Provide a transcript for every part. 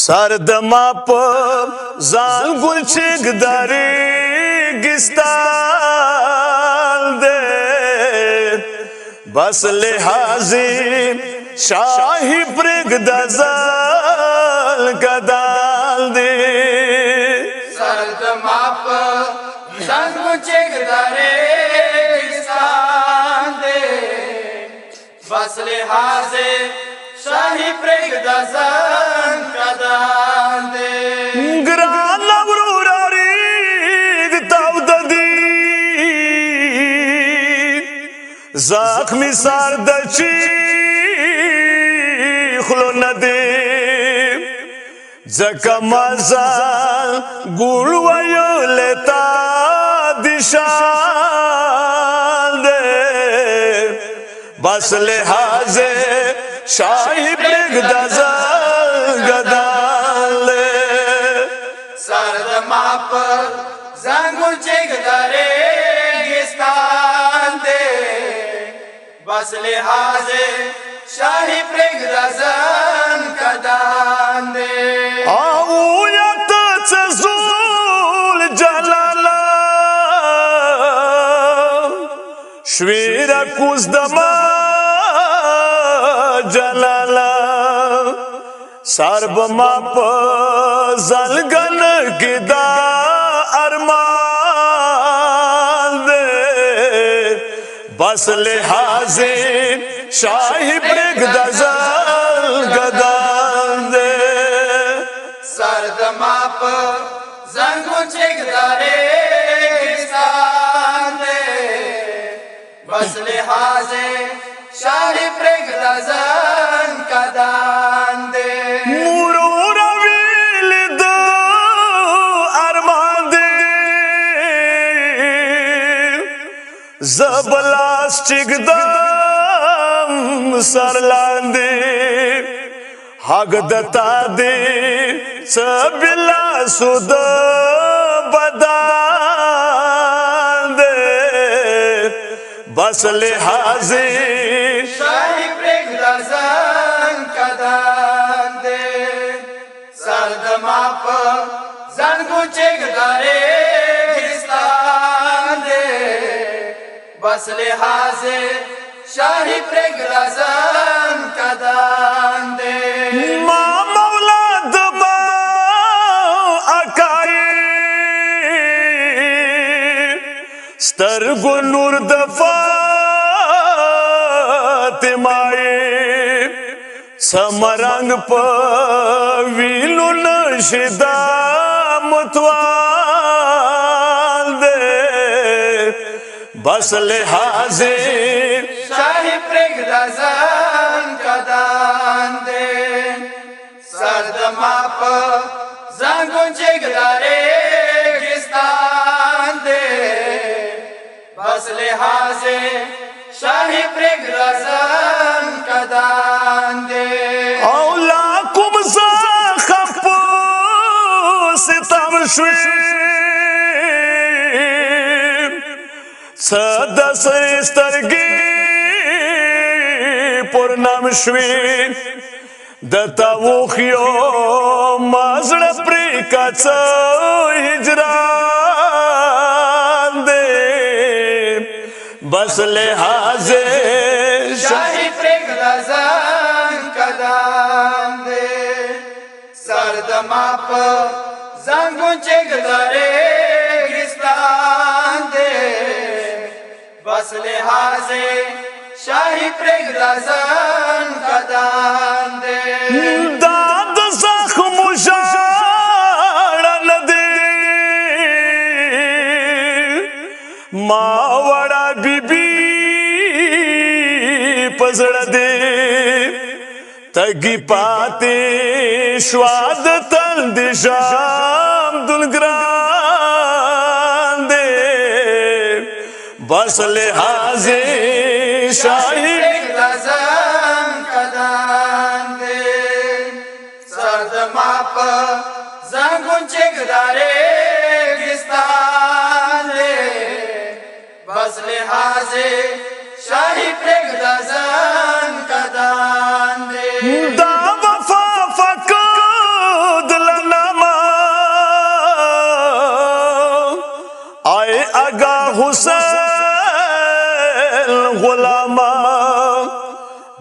سر د ما په ځان ګل چګداري ګستان دے بس لحاظی شاہی پرگ دزال گدال دے سر د ما په ځان ګل چګداري ګستان دے بس لحاظی شاہی پرگ دزال گدال دے گران وروراری تاو ددی زخمی سار دچی خلو ندی زکا مزال گول ویو لیتا دشال دے بس لحاظ شاہی پرگ دزال گدال دے سر د ما په ځان ګل چګداري ګستان دے بس لحاظ شاہی پرگ دزال گدال دے او یت زول جلالا شویر کوز دما جلالا سرب ما په زلګن کې دا ارمان دے بس لحاظ شاہی پرگ دزال گدال دے سر د ما په ځان ګل چګداري ګستان دے بس لحاظ شاہی پرگ دزال گدال دے مورور ویل دو ارمان دے زبلاس چگدم سر لاندے حق دتا دے سبلا سود بدان دے بس لحاظ شاہی پرگ دزال گدال دے سر د ما په ځان ګل چګداري ګستان دے بس لحاظ شاہی پرگ دزال گدال دے ما مولا دبا اکائی سترگو نور دفاتمائی سمرنگ پا ویلو نشدا متوال دے بس لحاظ شاہی پرگ دزال گدال دے سر د ما په ځان ګل چګداري ګستان دے بس لحاظ شاہی پرگ دزال گدال دے اولا کم زخپ ستم شوی صد سرسترگی پرنم شوی دتا وخیو مازڑ پری کچ ہجران دے بس لحاظ شاہی پرگ دزال گدال دے سر د ما په ځان ګل چګداري ګستان دے بس لحاظ شاہی پرگ دزال گدال دے داد زخم شاڑن دے ما وڑا بی بی پزڑ دے تگی پاتے شواد تند شام دلگران دے بس لحاظ شاہی پرگ دزال گدال دے سر د ما په ځان ګل چګداري ګستان دے بس لحاظ شاہی پرگ دزال گدال دے دا وفا فکر आगा हुसैन गुलामा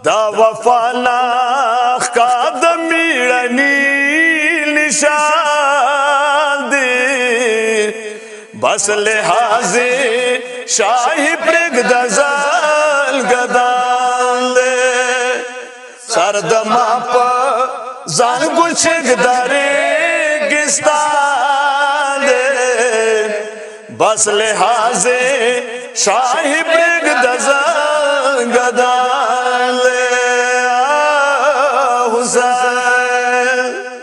दा वफाना कादमीड़नी निशान दे बस लिहाजे शाही प्रेग दजाल गदान दे सर्द माप जान गुलशेग दारे गिस्तान दे बस लिहाजे शाही प्रेग दजाल गदान